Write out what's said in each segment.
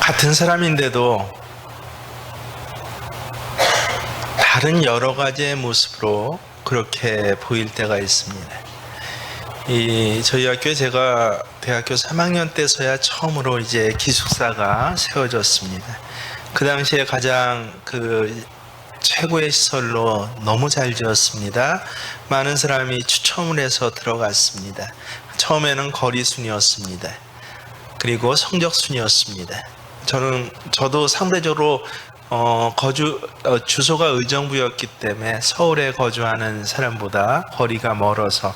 같은 사람인데도 다른 여러 가지의 모습으로 그렇게 보일 때가 있습니다. 저희 학교에 제가 대학교 3학년 때서야 처음으로 이제 기숙사가 세워졌습니다. 그 당시에 가장 최고의 시설로 너무 잘 지었습니다. 많은 사람이 추첨을 해서 들어갔습니다. 처음에는 거리 순이었습니다. 그리고 성적 순이었습니다. 저도 상대적으로 주소가 의정부였기 때문에 서울에 거주하는 사람보다 거리가 멀어서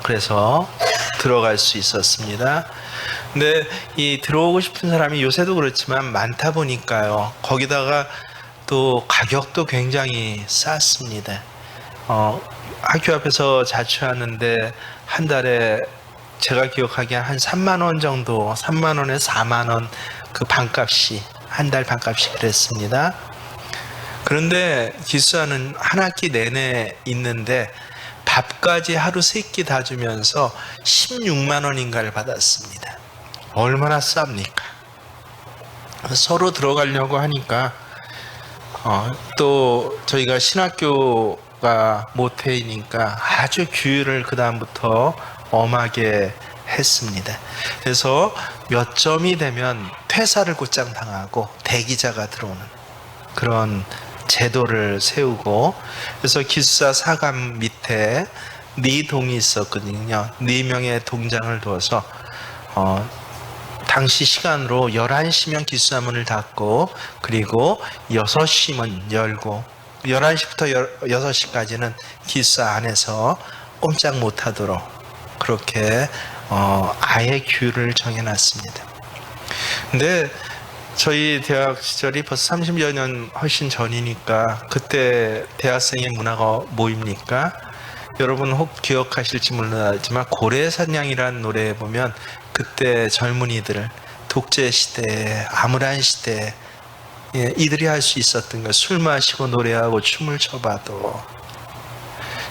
그래서 들어갈 수 있었습니다. 근데 들어오고 싶은 사람이 요새도 그렇지만 많다 보니까요. 거기다가 또 가격도 굉장히 쌌습니다. 학교 앞에서 자취하는데 한 달에 제가 기억하기에 한 3만 원 정도, 3만 원에 4만 원 그 반값이, 한 달 반값이 그랬습니다. 그런데 기숙사는 한 학기 내내 있는데 밥까지 하루 3끼 다 주면서 16만 원인가를 받았습니다. 얼마나 쌉니까? 서로 들어가려고 하니까 또 저희가 신학교가 모태이니까 아주 규율을 그 다음부터 엄하게 했습니다. 그래서 몇 점이 되면 퇴사를 곧장 당하고 대기자가 들어오는 그런 제도를 세우고, 그래서 기숙사 사감 밑에 4동이 있었거든요. 4명의 동장을 두어서 당시 시간으로 11시면 기숙사 문을 닫고, 그리고 6시면 열고 11시부터 6시까지는 기숙사 안에서 꼼짝 못하도록 그렇게 아예 규율을 정해놨습니다. 근데 저희 대학 시절이 벌써 30여 년 훨씬 전이니까 그때 대학생의 문화가 뭐입니까? 여러분 혹 기억하실지 몰라지만 고래사냥이라는 노래에 보면 그때 젊은이들 독재시대, 암울한 시대 이들이 할 수 있었던 거, 술 마시고 노래하고 춤을 춰봐도.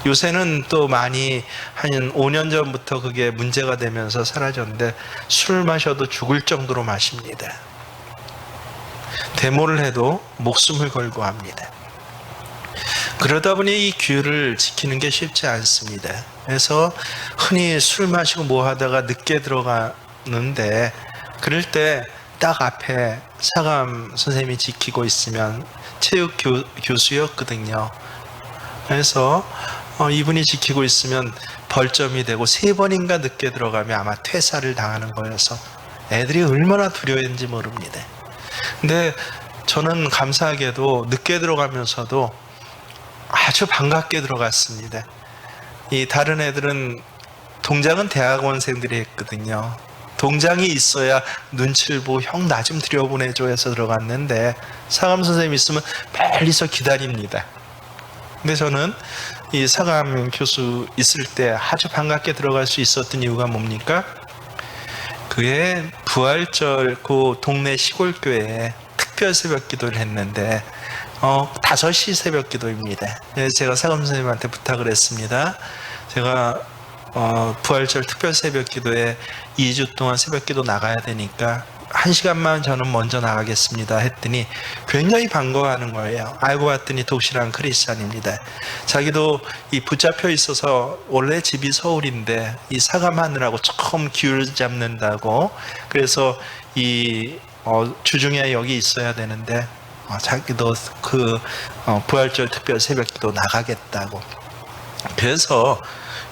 요새는 또 많이 한 5년 전부터 그게 문제가 되면서 사라졌는데 술 마셔도 죽을 정도로 마십니다. 데모를 해도 목숨을 걸고 합니다. 그러다 보니 이 규율을 지키는 게 쉽지 않습니다. 그래서 흔히 술 마시고 뭐 하다가 늦게 들어가는데 그럴 때 딱 앞에 사감 선생님이 지키고 있으면 체육 교수였거든요. 그래서 이분이 지키고 있으면 벌점이 되고 3번인가 늦게 들어가면 아마 퇴사를 당하는 거여서 애들이 얼마나 두려웠는지 모릅니다. 근데 저는 감사하게도 늦게 들어가면서도 아주 반갑게 들어갔습니다. 다른 애들은 동장은 대학원생들이 했거든요. 동장이 있어야 눈치를 보고 형 나 좀 들여보내줘 해서 들어갔는데 사감 선생님 있으면 멀리서 기다립니다. 근데 저는 이 사감 교수 있을 때 아주 반갑게 들어갈 수 있었던 이유가 뭡니까? 그게 부활절 그 동네 시골교회에 특별 새벽 기도를 했는데 5시 새벽 기도입니다. 제가 사감 선생님한테 부탁을 했습니다. 제가 부활절 특별 새벽 기도에 2주 동안 새벽 기도 나가야 되니까 1시간만 저는 먼저 나가겠습니다 했더니 굉장히 반가워하는 거예요. 알고 봤더니 독실한 크리스찬입니다. 자기도 붙잡혀 있어서 원래 집이 서울인데 이 사감하느라고 조금 기울 잡는다고, 그래서 주중에 여기 있어야 되는데 자기도 부활절 특별 새벽기도 나가겠다고. 그래서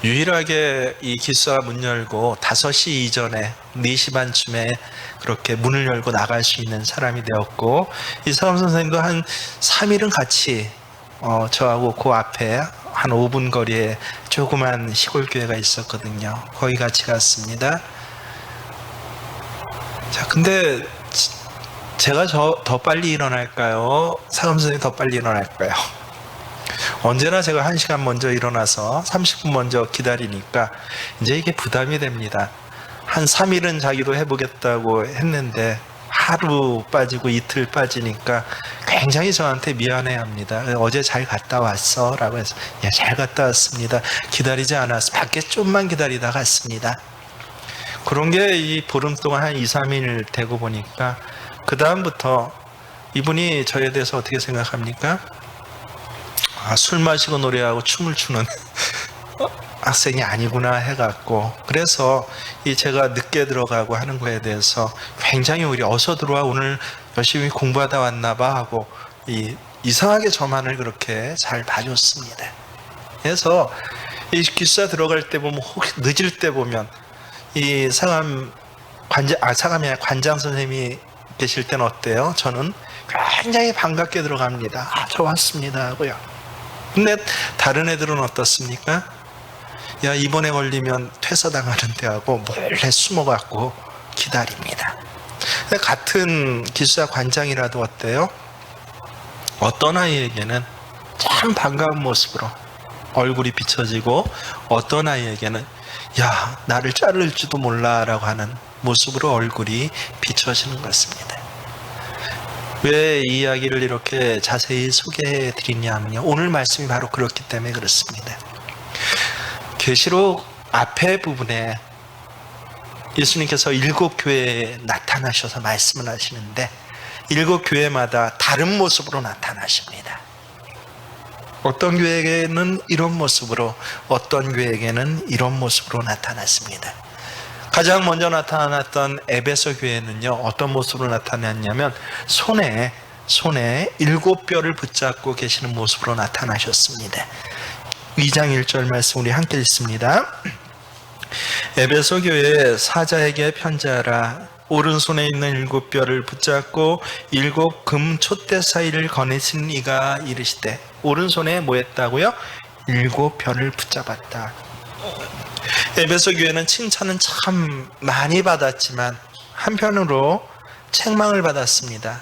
유일하게 이 기숙사 문 열고 5시 이전에 4시 반쯤에 그렇게 문을 열고 나갈 수 있는 사람이 되었고, 이 사감 선생님도 한 3일은 같이 저하고 그 앞에 한 5분 거리에 조그만 시골 교회가 있었거든요. 거기 같이 갔습니다. 자, 근데 제가 더 빨리 일어날까요? 사감 선생님이 더 빨리 일어날까요? 언제나 제가 1시간 먼저 일어나서 30분 먼저 기다리니까 이제 이게 부담이 됩니다. 한 3일은 자기도 해보겠다고 했는데 하루 빠지고 이틀 빠지니까 굉장히 저한테 미안해합니다. 어제 잘 갔다 왔어? 라고 해서 잘 갔다 왔습니다. 기다리지 않았어. 밖에 좀만 기다리다 갔습니다. 그런 게 이 보름 동안 한 2, 3일 되고 보니까 그 다음부터 이분이 저에 대해서 어떻게 생각합니까? 술 마시고 노래하고 춤을 추는 학생이 아니구나 해갖고, 그래서 이 제가 늦게 들어가고 하는 거에 대해서 굉장히 오히려 어서 들어와, 오늘 열심히 공부하다 왔나봐 하고 이상하게 저만을 그렇게 잘 봐줬습니다. 그래서 이 기숙사 들어갈 때 보면, 혹시 늦을 때 보면 이 상암이 아니라 관장 선생님이 계실 때는 어때요? 저는 굉장히 반갑게 들어갑니다. 저 왔습니다 하고요. 근데 다른 애들은 어떻습니까? 야, 이번에 걸리면 퇴사당하는데 하고 몰래 숨어갖고 기다립니다. 근데 같은 기숙사 관장이라도 어때요? 어떤 아이에게는 참 반가운 모습으로 얼굴이 비춰지고, 어떤 아이에게는 야, 나를 자를지도 몰라 라고 하는 모습으로 얼굴이 비춰지는 것입니다. 왜 이 이야기를 이렇게 자세히 소개해 드리냐면요, 오늘 말씀이 바로 그렇기 때문에 그렇습니다. 계시록 앞에 부분에 예수님께서 7교회에 나타나셔서 말씀을 하시는데, 7교회마다 다른 모습으로 나타나십니다. 어떤 교회에게는 이런 모습으로, 어떤 교회에게는 이런 모습으로 나타났습니다. 가장 먼저 나타났던 에베소 교회는요, 어떤 모습으로 나타났냐면 손에 7뼈를 붙잡고 계시는 모습으로 나타나셨습니다. 2장 1절 말씀 우리 함께 읽습니다. 에베소 교회 사자에게 편지하라. 오른손에 있는 7뼈를 붙잡고 7 금 촛대 사이를 거내신 이가 이르시되, 오른손에 뭐 했다고요? 7뼈를 붙잡았다. 에베소 교회는 칭찬은 참 많이 받았지만 한편으로 책망을 받았습니다.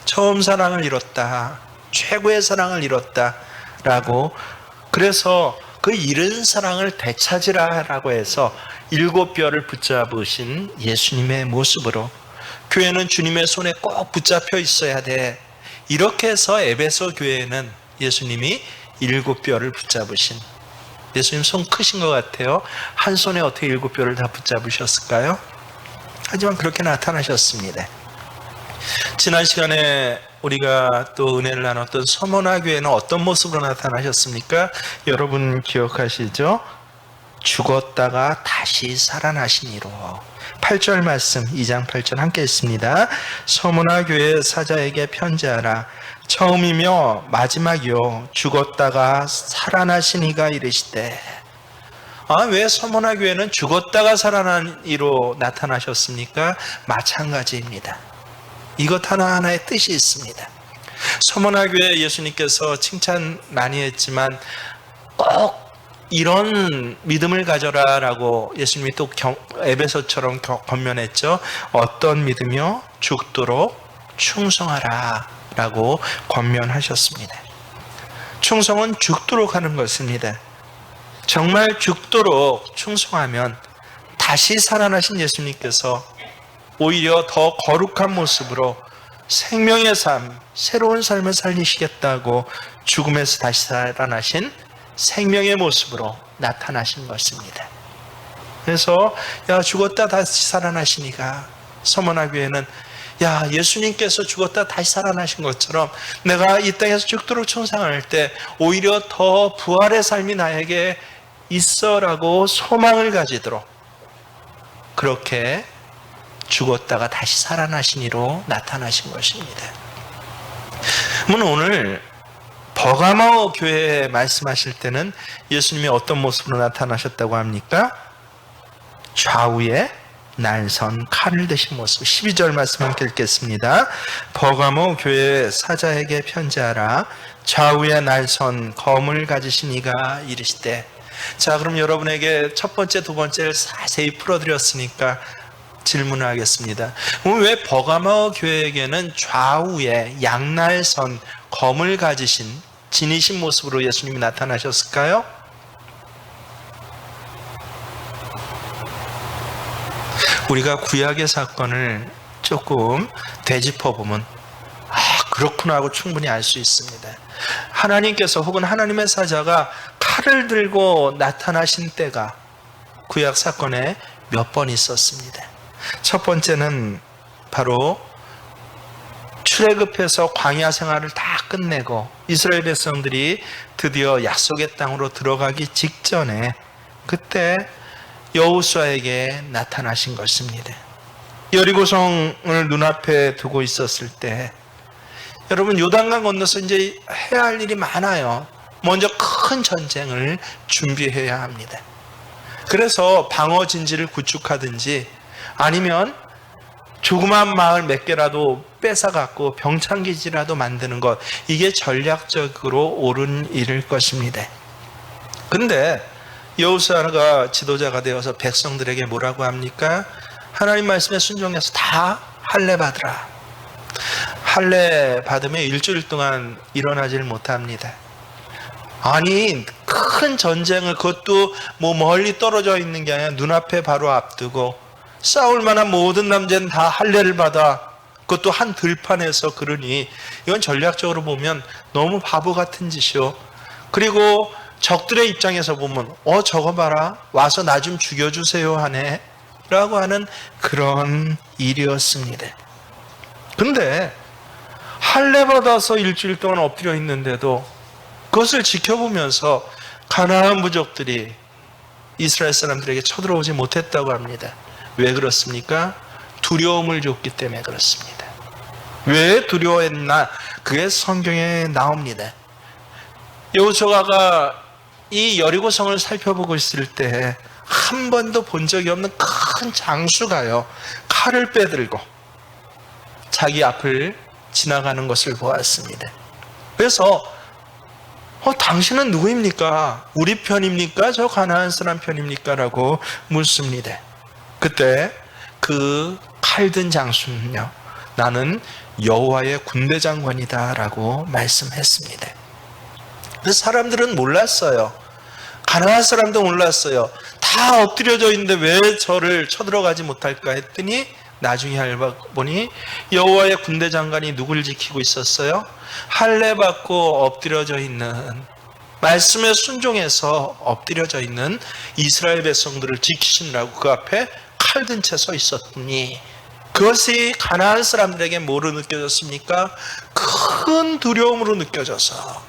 처음 사랑을 잃었다, 최고의 사랑을 잃었다 라고, 그래서 그 잃은 사랑을 되찾으라 라고 해서 7뼈를 붙잡으신 예수님의 모습으로 교회는 주님의 손에 꼭 붙잡혀 있어야 돼, 이렇게 해서 에베소 교회는 예수님이 7뼈를 붙잡으신, 예수님 손 크신 것 같아요. 한 손에 어떻게 7뼈를 다 붙잡으셨을까요? 하지만 그렇게 나타나셨습니다. 지난 시간에 우리가 또 은혜를 나눴던 서머나 교회는 어떤 모습으로 나타나셨습니까? 여러분 기억하시죠? 죽었다가 다시 살아나시니로. 8절 말씀, 2장 8절 함께 읽습니다. 서머나 교회 사자에게 편지하라. 처음이며 마지막이요 죽었다가 살아나신 이가 이르시되. 왜 서머나 교회는 죽었다가 살아난 이로 나타나셨습니까? 마찬가지입니다. 이것 하나하나의 뜻이 있습니다. 서머나 교회 예수님께서 칭찬 많이 했지만 꼭 이런 믿음을 가져라 라고 예수님이 또 에베소처럼 권면했죠. 어떤 믿음이요? 죽도록 충성하라 라고 권면하셨습니다. 충성은 죽도록 하는 것입니다. 정말 죽도록 충성하면 다시 살아나신 예수님께서 오히려 더 거룩한 모습으로 생명의 삶, 새로운 삶을 살리시겠다고 죽음에서 다시 살아나신 생명의 모습으로 나타나신 것입니다. 그래서 야, 죽었다 다시 살아나시니까 서머나 교회는 야, 예수님께서 죽었다 다시 살아나신 것처럼 내가 이 땅에서 죽도록 충성할 때 오히려 더 부활의 삶이 나에게 있어라고 소망을 가지도록 그렇게 죽었다가 다시 살아나신 이로 나타나신 것입니다. 오늘 버가모 교회에 말씀하실 때는 예수님이 어떤 모습으로 나타나셨다고 합니까? 좌우에 날선 칼을 드신 모습. 12절 말씀 함께 읽겠습니다. 버가모 교회 사자에게 편지하라. 좌우에 날선 검을 가지신 이가 이르시되. 자, 그럼 여러분에게 첫 번째, 두 번째를 자세히 풀어드렸으니까 질문을 하겠습니다. 왜 버가모 교회에게는 좌우에 양날선 검을 가지신 지니신 모습으로 예수님이 나타나셨을까요? 우리가 구약의 사건을 조금 되짚어보면 그렇구나 하고 충분히 알 수 있습니다. 하나님께서 혹은 하나님의 사자가 칼을 들고 나타나신 때가 구약 사건에 몇 번 있었습니다. 첫 번째는 바로 출애굽해서 광야 생활을 다 끝내고 이스라엘 백성들이 드디어 약속의 땅으로 들어가기 직전에 그때 여호수아에게 나타나신 것입니다. 여리고성을 눈앞에 두고 있었을 때 여러분 요단강 건너서 이제 해야 할 일이 많아요. 먼저 큰 전쟁을 준비해야 합니다. 그래서 방어 진지를 구축하든지 아니면 조그만 마을 몇 개라도 뺏어갖고 병창기지라도 만드는 것, 이게 전략적으로 옳은 일일 것입니다. 근데 여호수아가 지도자가 되어서 백성들에게 뭐라고 합니까? 하나님 말씀에 순종해서 다 할례 받으라. 할례 받으면 일주일 동안 일어나질 못합니다. 아니 큰 전쟁을, 그것도 뭐 멀리 떨어져 있는 게 아니라 눈앞에 바로 앞두고 싸울 만한 모든 남자는 다 할례를 받아, 그것도 한 들판에서, 그러니 이건 전략적으로 보면 너무 바보 같은 짓이요. 그리고 적들의 입장에서 보면 저거 봐라, 와서 나 좀 죽여주세요 하네 라고 하는 그런 일이었습니다. 근데 할례 받아서 일주일 동안 엎드려 있는데도 그것을 지켜보면서 가나안 부족들이 이스라엘 사람들에게 쳐들어오지 못했다고 합니다. 왜 그렇습니까? 두려움을 줬기 때문에 그렇습니다. 왜 두려워했나? 그게 성경에 나옵니다. 여호수아가 이 여리고성을 살펴보고 있을 때 한 번도 본 적이 없는 큰 장수가요, 칼을 빼들고 자기 앞을 지나가는 것을 보았습니다. 그래서 당신은 누구입니까? 우리 편입니까? 저 가나안 사람 편입니까? 라고 묻습니다. 그때 그 칼든 장수는요, 나는 여호와의 군대 장관이다 라고 말씀했습니다. 그래서 사람들은 몰랐어요. 가나안 사람도 몰랐어요. 다 엎드려져 있는데 왜 저를 쳐들어가지 못할까 했더니 나중에 알아보니 여호와의 군대 장관이 누굴 지키고 있었어요? 할례 받고 엎드려져 있는, 말씀에 순종해서 엎드려져 있는 이스라엘 백성들을 지키시느라고 그 앞에 칼든 채 서 있었더니, 그것이 가나안 사람들에게 뭐로 느껴졌습니까? 큰 두려움으로 느껴져서,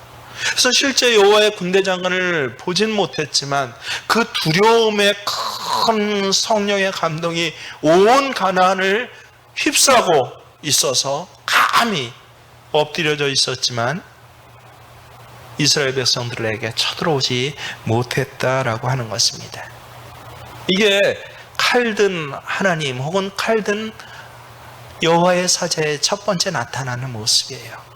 그래서 실제 여호와의 군대 장관을 보진 못했지만 그 두려움의 큰 성령의 감동이 온 가나안을 휩싸고 있어서 감히 엎드려져 있었지만 이스라엘 백성들에게 쳐들어오지 못했다라고 하는 것입니다. 이게 칼든 하나님 혹은 칼든 여호와의 사자의 첫 번째 나타나는 모습이에요.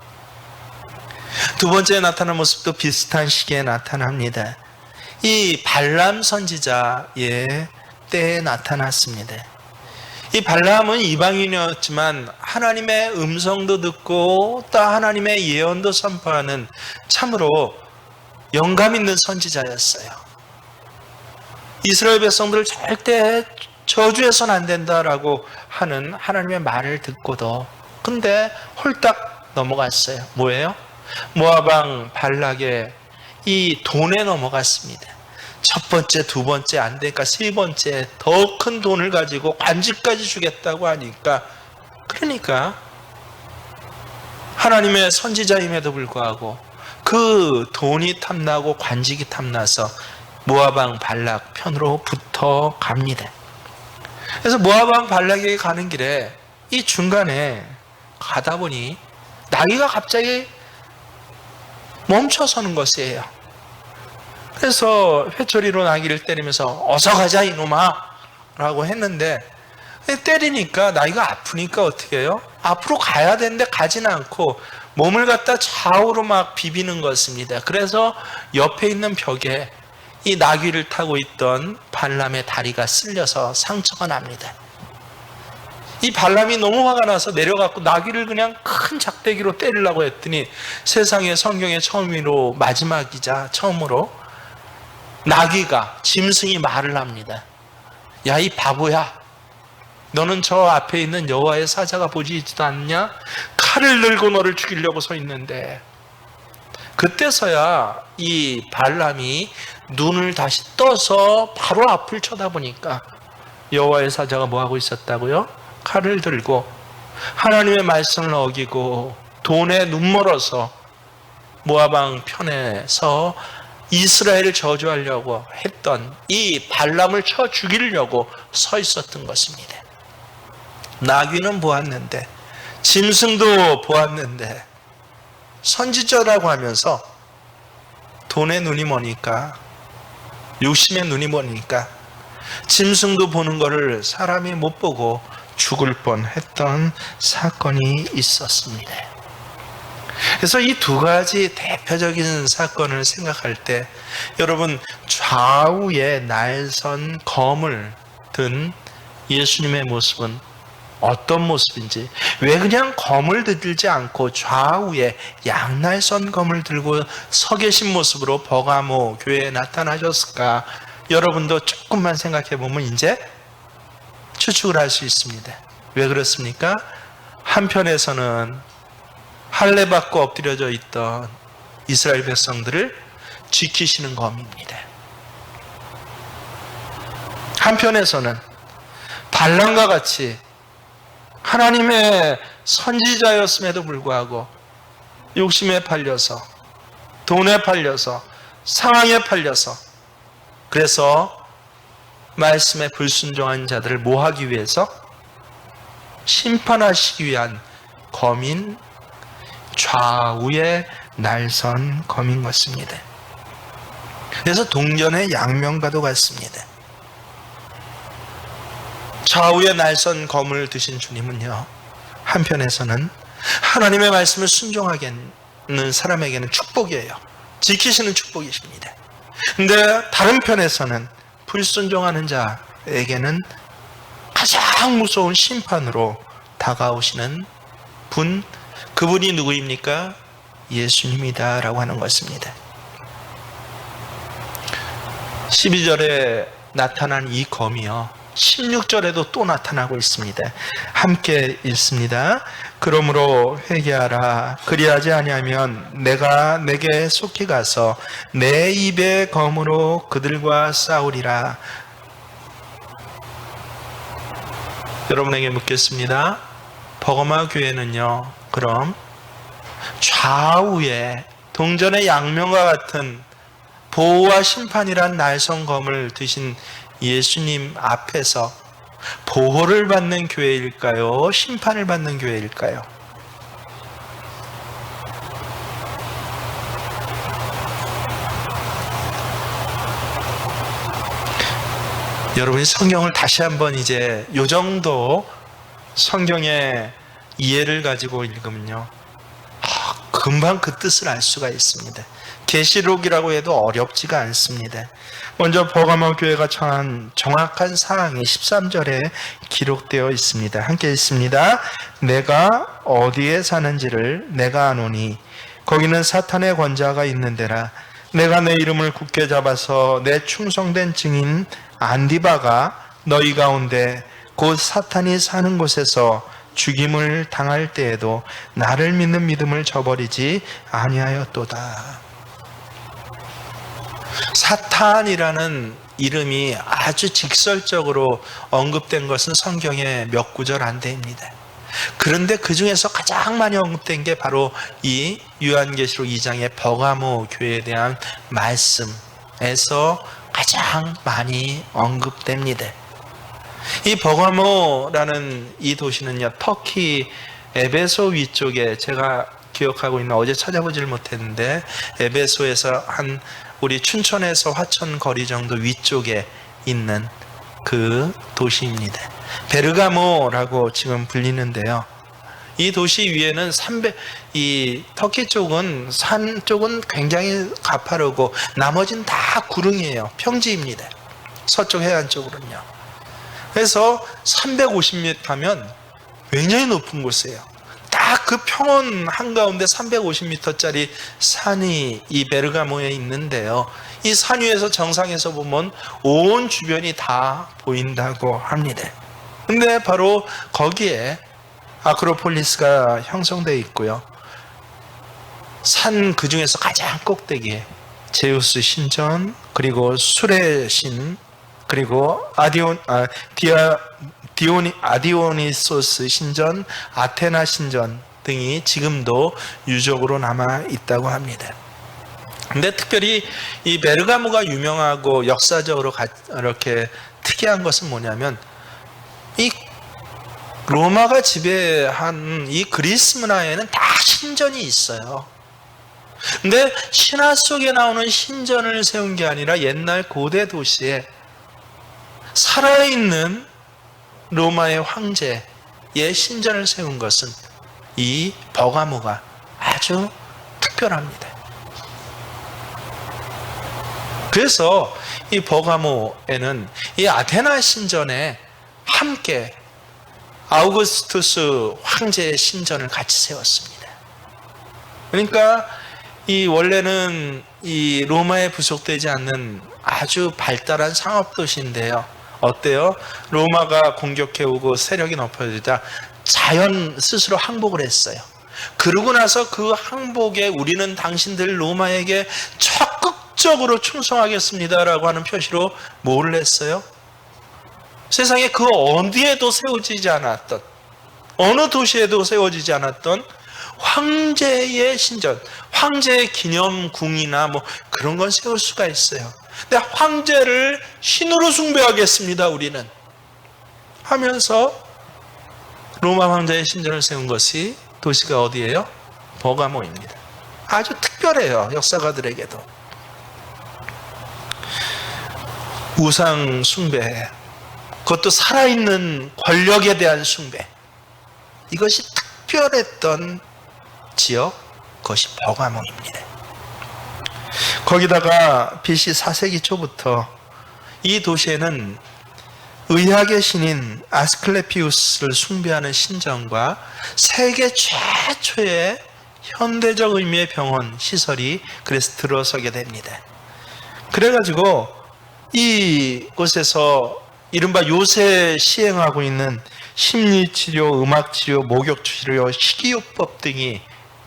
두 번째 나타나는 모습도 비슷한 시기에 나타납니다. 이 발람 선지자의 때에 나타났습니다. 이 발람은 이방인이었지만 하나님의 음성도 듣고 또 하나님의 예언도 선포하는 참으로 영감 있는 선지자였어요. 이스라엘 백성들을 절대 저주해서는 안 된다라고 하는 하나님의 말을 듣고도 근데 홀딱 넘어갔어요. 뭐예요? 모압 왕 발락의 이 돈에 넘어갔습니다. 첫 번째, 두 번째 안 되니까 세 번째 더 큰 돈을 가지고 관직까지 주겠다고 하니까, 그러니까 하나님의 선지자임에도 불구하고 그 돈이 탐나고 관직이 탐나서 모압 왕 발락 편으로 붙어 갑니다. 그래서 모압 왕 발락에게 가는 길에 이 중간에 가다 보니 나귀가 갑자기 멈춰서는 것이에요. 그래서 회초리로 나귀를 때리면서 어서 가자 이놈아 라고 했는데, 때리니까 나귀가 아프니까 어떻게 해요? 앞으로 가야 되는데 가지는 않고 몸을 갖다 좌우로 막 비비는 것입니다. 그래서 옆에 있는 벽에 이 나귀를 타고 있던 발람의 다리가 쓸려서 상처가 납니다. 이 발람이 너무 화가 나서 내려갖고 나귀를 그냥 큰 작대기로 때리려고 했더니 세상에 성경의 처음으로 마지막이자 처음으로 나귀가, 짐승이 말을 합니다. 야, 이 바보야, 너는 저 앞에 있는 여호와의 사자가 보이지도 않냐? 칼을 들고 너를 죽이려고 서 있는데. 그때서야 이 발람이 눈을 다시 떠서 바로 앞을 쳐다보니까 여호와의 사자가 뭐하고 있었다고요? 칼을 들고 하나님의 말씀을 어기고 돈에 눈멀어서 모압 왕 편에서 이스라엘을 저주하려고 했던 이 발람을 쳐 죽이려고 서 있었던 것입니다. 나귀는 보았는데, 짐승도 보았는데, 선지자라고 하면서 돈에 눈이 머니까, 욕심에 눈이 머니까 짐승도 보는 것을 사람이 못 보고 죽을 뻔했던 사건이 있었습니다. 그래서 이 두 가지 대표적인 사건을 생각할 때 여러분, 좌우에 날선 검을 든 예수님의 모습은 어떤 모습인지, 왜 그냥 검을 들지 않고 좌우에 양날선 검을 들고 서 계신 모습으로 버가모 교회에 나타나셨을까? 여러분도 조금만 생각해 보면 이제 추측을 할 수 있습니다. 왜 그렇습니까? 한편에서는 할례 받고 엎드려져 있던 이스라엘 백성들을 지키시는 검입니다. 한편에서는 발람과 같이 하나님의 선지자였음에도 불구하고 욕심에 팔려서, 돈에 팔려서, 상황에 팔려서, 그래서 말씀에 불순종한 자들을 모하기 위해서 심판하시기 위한 검인, 좌우에 날선 검인 것입니다. 그래서 동전의 양면과도 같습니다. 좌우에 날선 검을 드신 주님은요, 한편에서는 하나님의 말씀을 순종하게 하는 사람에게는 축복이에요. 지키시는 축복이십니다. 근데 다른 편에서는 불순종하는 자에게는 가장 무서운 심판으로 다가오시는 분, 그분이 누구입니까? 예수님이다라고 하는 것입니다. 12절에 나타난 이 검이요, 16절에도 또 나타나고 있습니다. 함께 읽습니다. 그러므로 회개하라. 그리하지 아니하면 내가 내게 속히 가서 내 입의 검으로 그들과 싸우리라. 여러분에게 묻겠습니다. 버가모 교회는요, 그럼 좌우에 동전의 양면과 같은 보호와 심판이란 날선검을 드신 예수님 앞에서 보호를 받는 교회일까요? 심판을 받는 교회일까요? 여러분이 성경을 다시 한번 이제 요 정도 성경의 이해를 가지고 읽으면요, 금방 그 뜻을 알 수가 있습니다. 계시록이라고 해도 어렵지가 않습니다. 먼저 버가모 교회가 처한 정확한 사항이 13절에 기록되어 있습니다. 함께 읽습니다. 내가 어디에 사는지를 내가 아노니 거기는 사탄의 권자가 있는 데라. 내가 내 이름을 굳게 잡아서 내 충성된 증인 안디바가 너희 가운데 곧 사탄이 사는 곳에서 죽임을 당할 때에도 나를 믿는 믿음을 저버리지 아니하였도다. 사탄이라는 이름이 아주 직설적으로 언급된 것은 성경에 몇 구절 안 됩니다. 그런데 그 중에서 가장 많이 언급된 게 바로 이 요한계시록 2장의 버가모 교회에 대한 말씀에서 가장 많이 언급됩니다. 이 버가모라는 이 도시는요, 터키 에베소 위쪽에, 제가 기억하고 있는, 어제 찾아보질 못했는데 에베소에서 한 우리 춘천에서 화천 거리 정도 위쪽에 있는 그 도시입니다. 베르가모라고 지금 불리는데요, 이 도시 위에는 이 터키 쪽은, 산 쪽은 굉장히 가파르고 나머지는 다 구릉이에요. 평지입니다. 서쪽 해안 쪽으로는요. 그래서 350m 하면 굉장히 높은 곳이에요. 딱 그 평원 한가운데 350m짜리 산이 이 베르가모에 있는데요, 이 산 위에서 정상에서 보면 온 주변이 다 보인다고 합니다. 근데 바로 거기에 아크로폴리스가 형성되어 있고요, 산 그 중에서 가장 꼭대기에 제우스 신전, 그리고 술의 신, 그리고 아디오니소스 신전, 아테나 신전 등이 지금도 유적으로 남아 있다고 합니다. 근데 특별히 이 베르가모가 유명하고 역사적으로 이렇게 특이한 것은 뭐냐면, 이 로마가 지배한 이 그리스 문화에는 다 신전이 있어요. 근데 신화 속에 나오는 신전을 세운 게 아니라 옛날 고대 도시에 살아있는 로마의 황제의 신전을 세운 것은 이 버가모가 아주 특별합니다. 그래서 이 버가모에는 이 아테나 신전에 함께 아우구스투스 황제의 신전을 같이 세웠습니다. 그러니까 이 원래는 이 로마에 부속되지 않는 아주 발달한 상업 도시인데요. 어때요? 로마가 공격해오고 세력이 높아지자 자연 스스로 항복을 했어요. 그러고 나서 그 항복에 우리는 당신들 로마에게 적극적으로 충성하겠습니다라고 하는 표시로 뭐를 했어요? 세상에 그 어디에도 세워지지 않았던, 어느 도시에도 세워지지 않았던 황제의 신전, 황제의 기념궁이나 뭐 그런 건 세울 수가 있어요. 근데 황제를 신으로 숭배하겠습니다, 우리는 하면서 로마 황제의 신전을 세운 것이 도시가 어디예요? 버가모입니다. 아주 특별해요, 역사가들에게도. 우상 숭배, 그것도 살아있는 권력에 대한 숭배, 이것이 특별했던 지역, 그것이 버가모입니다. 거기다가 BC 4세기 초부터 이 도시에는 의학의 신인 아스클레피우스를 숭배하는 신전과 세계 최초의 현대적 의미의 병원 시설이 그래서 들어서게 됩니다. 그래가지고 이곳에서 이른바 요새 시행하고 있는 심리치료, 음악치료, 목욕치료, 식이요법 등이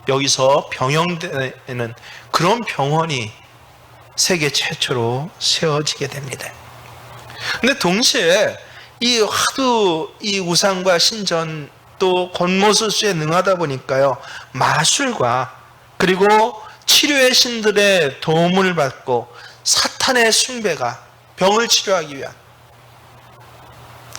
여기서 병영되는 그런 병원이 세계 최초로 세워지게 됩니다. 근데 동시에 이 하도 이 우상과 신전 또 권모술수에 능하다 보니까요, 마술과 그리고 치료의 신들의 도움을 받고 사탄의 숭배가 병을 치료하기 위한,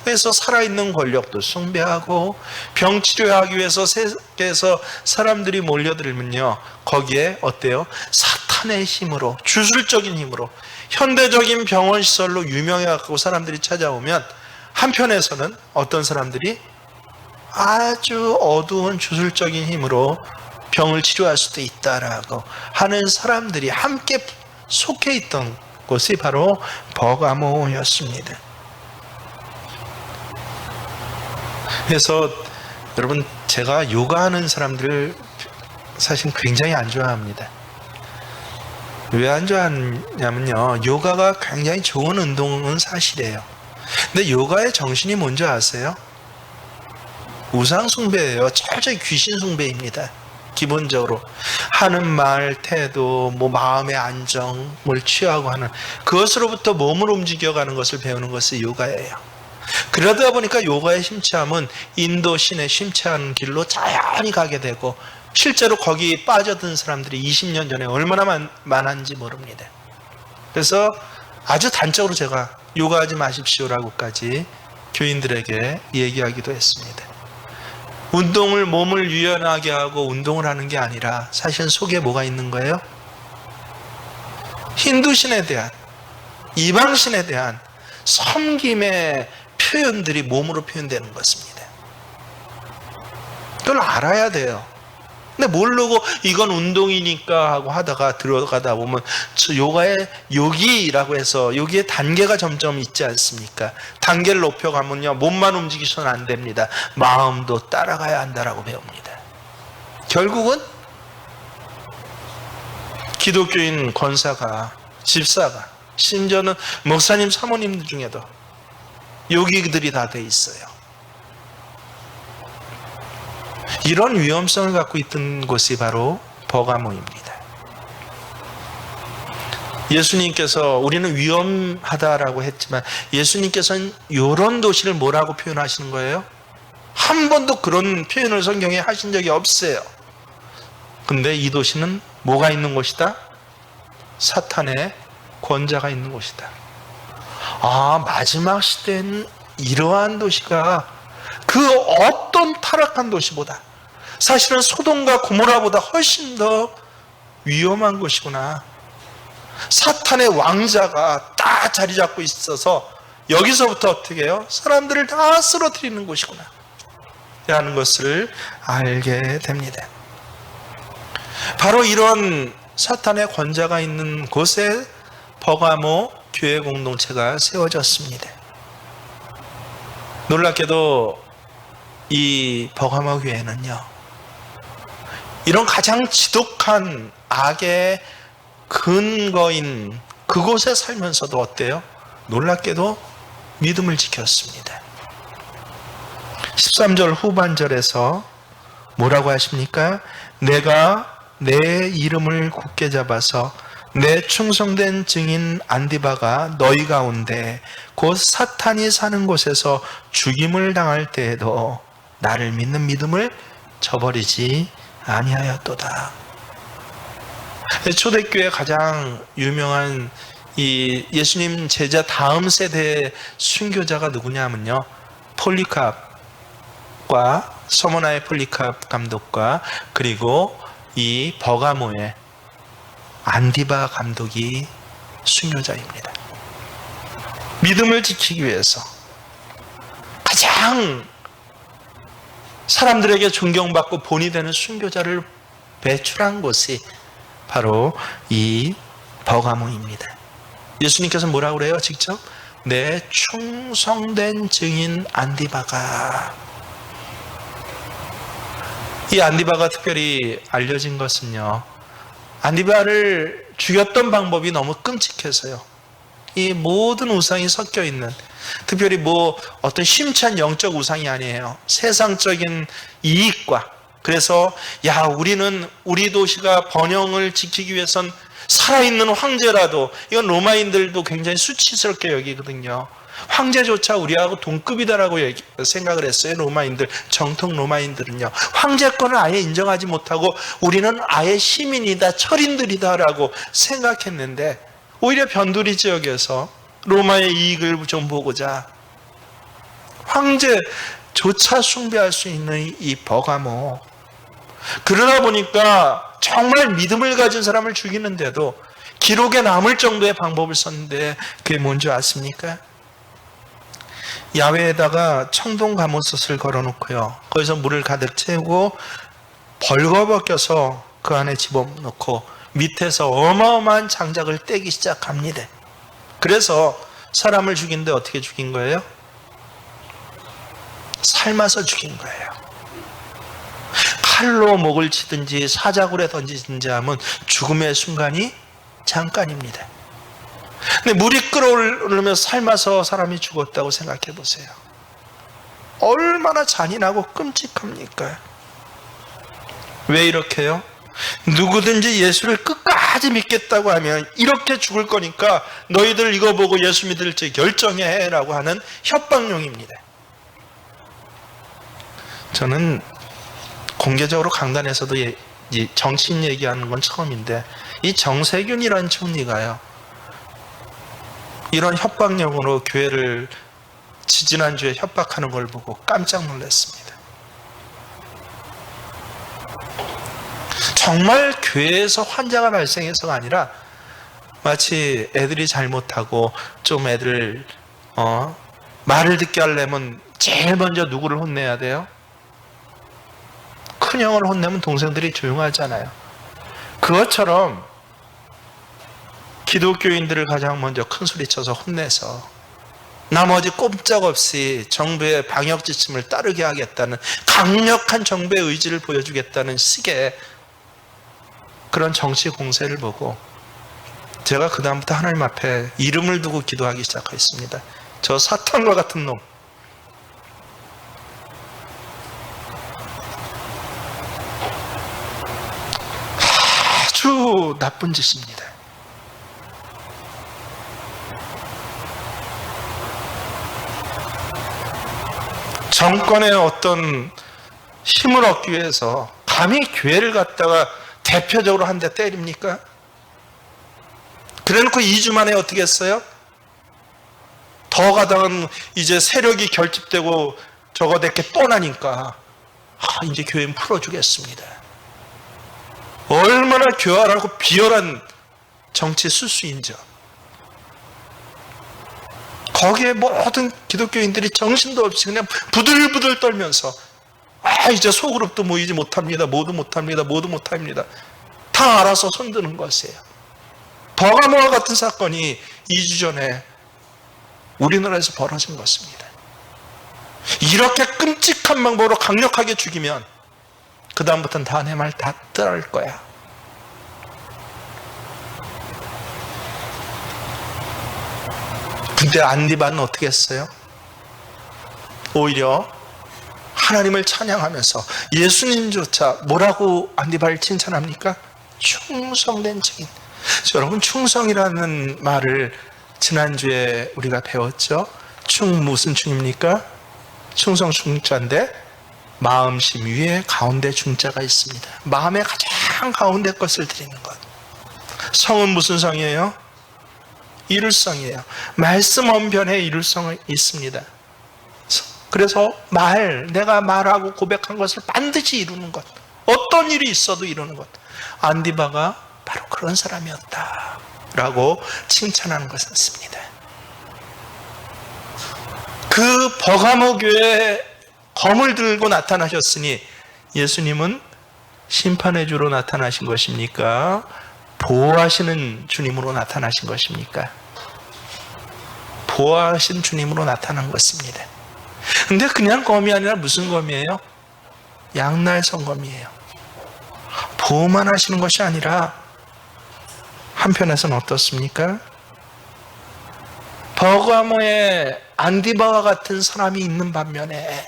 그래서 살아있는 권력도 숭배하고 병 치료하기 위해서 세계에서 사람들이 몰려들면요, 거기에 어때요? 사탄의 힘으로, 주술적인 힘으로 현대적인 병원 시설로 유명해갖고 사람들이 찾아오면, 한편에서는 어떤 사람들이 아주 어두운 주술적인 힘으로 병을 치료할 수도 있다라고 하는 사람들이 함께 속해 있던 곳이 바로 버가모였습니다. 그래서 여러분, 제가 요가하는 사람들을 사실 굉장히 안 좋아합니다. 왜 안 좋아하냐면요, 요가가 굉장히 좋은 운동은 사실이에요. 근데 요가의 정신이 뭔지 아세요? 우상 숭배예요. 철저히 귀신 숭배입니다. 기본적으로 하는 말, 태도, 뭐 마음의 안정을 취하고 하는, 그것으로부터 몸을 움직여가는 것을 배우는 것이 요가예요. 그러다 보니까 요가의 심취함은 인도 신의 심취하는 길로 자연히 가게 되고, 실제로 거기 빠져든 사람들이 20년 전에 얼마나 많은지 모릅니다. 그래서 아주 단적으로 제가 요가하지 마십시오라고까지 교인들에게 얘기하기도 했습니다. 운동을, 몸을 유연하게 하고 운동을 하는 게 아니라 사실 속에 뭐가 있는 거예요? 힌두신에 대한, 이방신에 대한 섬김의 표현들이 몸으로 표현되는 것입니다. 그걸 알아야 돼요. 근데 모르고 이건 운동이니까 하고 하다가 들어가다 보면 요가의 요기라고 해서 여기에 단계가 점점 있지 않습니까? 단계를 높여가면요, 몸만 움직이서는 안 됩니다. 마음도 따라가야 한다라고 배웁니다. 결국은 기독교인 권사가, 집사가, 심지어는 목사님, 사모님들 중에도 요기들이 다 돼 있어요. 이런 위험성을 갖고 있던 곳이 바로 버가모입니다. 예수님께서 우리는 위험하다라고 했지만 예수님께서는 이런 도시를 뭐라고 표현하시는 거예요? 한 번도 그런 표현을 성경에 하신 적이 없어요. 근데 이 도시는 뭐가 있는 곳이다? 사탄의 권자가 있는 곳이다. 아, 마지막 시대에는 이러한 도시가 그 어떤 타락한 도시보다 사실은 소돔과 고모라보다 훨씬 더 위험한 곳이구나. 사탄의 왕자가 다 자리 잡고 있어서 여기서부터 어떻게 해요? 사람들을 다 쓰러뜨리는 곳이구나 라는 것을 알게 됩니다. 바로 이런 사탄의 권자가 있는 곳에 버가모 교회 공동체가 세워졌습니다. 놀랍게도 이 버가모 교회는요, 이런 가장 지독한 악의 근거인 그곳에 살면서도 어때요? 놀랍게도 믿음을 지켰습니다. 13절 후반절에서 뭐라고 하십니까? 내가 내 이름을 굳게 잡아서 내 충성된 증인 안디바가 너희 가운데 곧 사탄이 사는 곳에서 죽임을 당할 때에도 나를 믿는 믿음을 저버리지 아니하였도다. 초대교회 가장 유명한 이 예수님 제자 다음 세대의 순교자가 누구냐면요, 폴리캅과 서머나의 폴리캅 감독과 그리고 이 버가모의 안디바 감독이 순교자입니다. 믿음을 지키기 위해서 가장 사람들에게 존경받고 본이 되는 순교자를 배출한 곳이 바로 이 버가모입니다. 예수님께서 뭐라고 그래요? 직접 내 충성된 증인 안디바가. 이 안디바가 특별히 알려진 것은요, 안디바를 죽였던 방법이 너무 끔찍해서요, 이 모든 우상이 섞여 있는, 특별히 뭐 어떤 심찬 영적 우상이 아니에요. 세상적인 이익과, 그래서 야, 우리는 우리 도시가 번영을 지키기 위해선 살아있는 황제라도, 이건 로마인들도 굉장히 수치스럽게 여기거든요. 황제조차 우리하고 동급이다라고 생각을 했어요. 로마인들, 정통 로마인들은요, 황제권을 아예 인정하지 못하고 우리는 아예 시민이다, 철인들이다라고 생각했는데, 오히려 변두리 지역에서 로마의 이익을 좀 보고자 황제조차 숭배할 수 있는 이 버가모, 그러다 보니까 정말 믿음을 가진 사람을 죽이는데도 기록에 남을 정도의 방법을 썼는데, 그게 뭔지 아십니까? 야외에다가 청동 가못솥을 걸어놓고요, 거기서 물을 가득 채우고 벌거벗겨서 그 안에 집어넣고 밑에서 어마어마한 장작을 떼기 시작합니다. 그래서 사람을 죽이는데 어떻게 죽인 거예요? 삶아서 죽인 거예요. 칼로 목을 치든지 사자굴에 던지든지 하면 죽음의 순간이 잠깐입니다. 근데 물이 끓어오르면서 삶아서 사람이 죽었다고 생각해 보세요. 얼마나 잔인하고 끔찍합니까? 왜 이렇게요? 누구든지 예수를 끝까지 믿겠다고 하면 이렇게 죽을 거니까 너희들 이거 보고 예수 믿을지 결정해 라고 하는 협박용입니다. 저는 공개적으로 강단에서도 정치인 얘기하는 건 처음인데, 이 정세균이라는 총리가요, 이런 협박용으로 교회를 지지난주에 협박하는 걸 보고 깜짝 놀랐습니다. 정말 교회에서 환자가 발생해서가 아니라 마치 애들이 잘못하고 좀 애들 말을 듣게 하려면 제일 먼저 누구를 혼내야 돼요? 큰형을 혼내면 동생들이 조용하잖아요. 그것처럼 기독교인들을 가장 먼저 큰 소리쳐서 혼내서 나머지 꼼짝없이 정부의 방역 지침을 따르게 하겠다는 강력한 정부의 의지를 보여주겠다는 식의 그런 정치 공세를 보고 제가 그 다음부터 하나님 앞에 이름을 두고 기도하기 시작했습니다. 저 사탄과 같은 놈, 아주 나쁜 짓입니다. 정권의 어떤 힘을 얻기 위해서 감히 교회를 갖다가 대표적으로 한 대 때립니까? 그래놓고 2주 만에 어떻게 했어요? 더 가다간 이제 세력이 결집되고 저거 내게 또 나니까 이제 교회는 풀어주겠습니다. 얼마나 교활하고 비열한 정치 수수인지. 거기에 모든 기독교인들이 정신도 없이 그냥 부들부들 떨면서 이제 소그룹도 모이지 못합니다. 모두 못합니다. 모두 못합니다. 다 알아서 손드는 것이에요. 버가모와 같은 사건이 2주 전에 우리나라에서 벌어진 것입니다. 이렇게 끔찍한 방법으로 강력하게 죽이면 그 다음부터는 다 내 말 다 따를 거야. 근데 안디바는 어떻게 했어요? 오히려 하나님을 찬양하면서 예수님조차 뭐라고 안디바를 칭찬합니까? 충성된 증인. 여러분, 충성이라는 말을 지난주에 우리가 배웠죠. 무슨 충입니까? 충성 중자인데 마음심 위에 가운데 중자가 있습니다. 마음의 가장 가운데 것을 드리는 것. 성은 무슨 성이에요? 이룰성이에요. 말씀 언변에 이룰성이 있습니다. 그래서 내가 말하고 고백한 것을 반드시 이루는 것. 어떤 일이 있어도 이루는 것. 안디바가 바로 그런 사람이었다 라고 칭찬하는 것을 씁니다. 그 버가모 교회에 검을 들고 나타나셨으니 예수님은 심판의 주로 나타나신 것입니까? 보호하시는 주님으로 나타나신 것입니까? 보호하신 주님으로 나타난 것입니다. 근데 그냥 검이 아니라 무슨 검이에요? 양날 성검이에요. 보호만 하시는 것이 아니라 한편에서는 어떻습니까? 버가모에 안디바와 같은 사람이 있는 반면에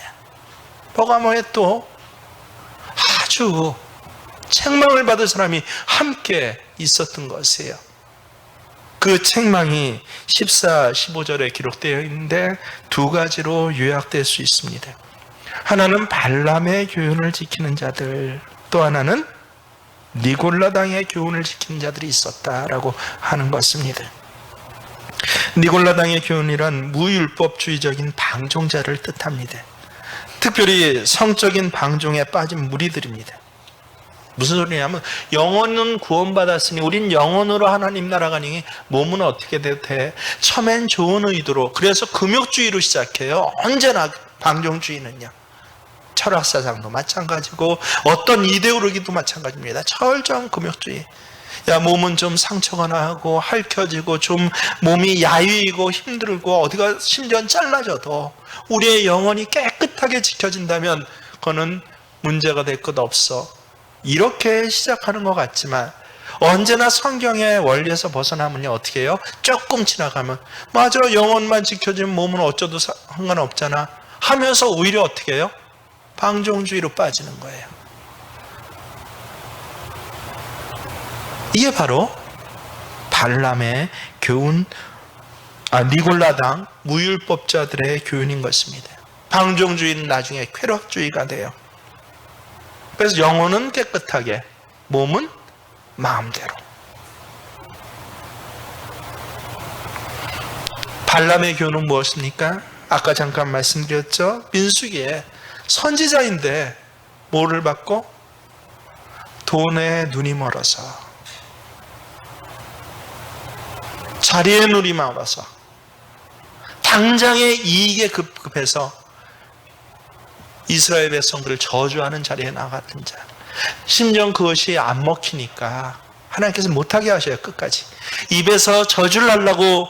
버가모에 또 아주 책망을 받을 사람이 함께 있었던 것이에요. 그 책망이 14, 15절에 기록되어 있는데 두 가지로 요약될 수 있습니다. 하나는 발람의 교훈을 지키는 자들, 또 하나는 니골라당의 교훈을 지키는 자들이 있었다라고 하는 것입니다. 니골라당의 교훈이란 무율법주의적인 방종자를 뜻합니다. 특별히 성적인 방종에 빠진 무리들입니다. 무슨 소리냐면 영혼은 구원받았으니 우린 영혼으로 하나님 나라 가니 몸은 어떻게 돼? 처음엔 좋은 의도로, 그래서 금욕주의로 시작해요. 언제나 방종주의는요. 철학사상도 마찬가지고 어떤 이데올로기도 마찬가지입니다. 철저한 금욕주의. 몸은 좀 상처가 나고 핥혀지고 좀 몸이 야위고 힘들고 어디가 심지어 잘라져도 우리의 영혼이 깨끗하게 지켜진다면 그거는 문제가 될 것 없어. 이렇게 시작하는 것 같지만 언제나 성경의 원리에서 벗어나면요 어떻게 해요? 조금 지나가면 맞아, 영혼만 지켜지면 몸은 어쩌도 상관없잖아 하면서 오히려 어떻게 해요? 방종주의로 빠지는 거예요. 이게 바로 발람의 교훈, 니골라당 무율법자들의 교훈인 것입니다. 방종주의는 나중에 쾌락주의가 돼요. 그래서 영혼은 깨끗하게, 몸은 마음대로. 발람의 교훈은 무엇입니까? 아까 잠깐 말씀드렸죠. 민수기에 선지자인데 뭐를 받고? 돈에 눈이 멀어서, 자리에 눈이 멀어서, 당장의 이익에 급급해서 이스라엘 백성들을 저주하는 자리에 나갔던 자. 심지어 그것이 안 먹히니까 하나님께서 못하게 하셔요. 끝까지 입에서 저주를 하려고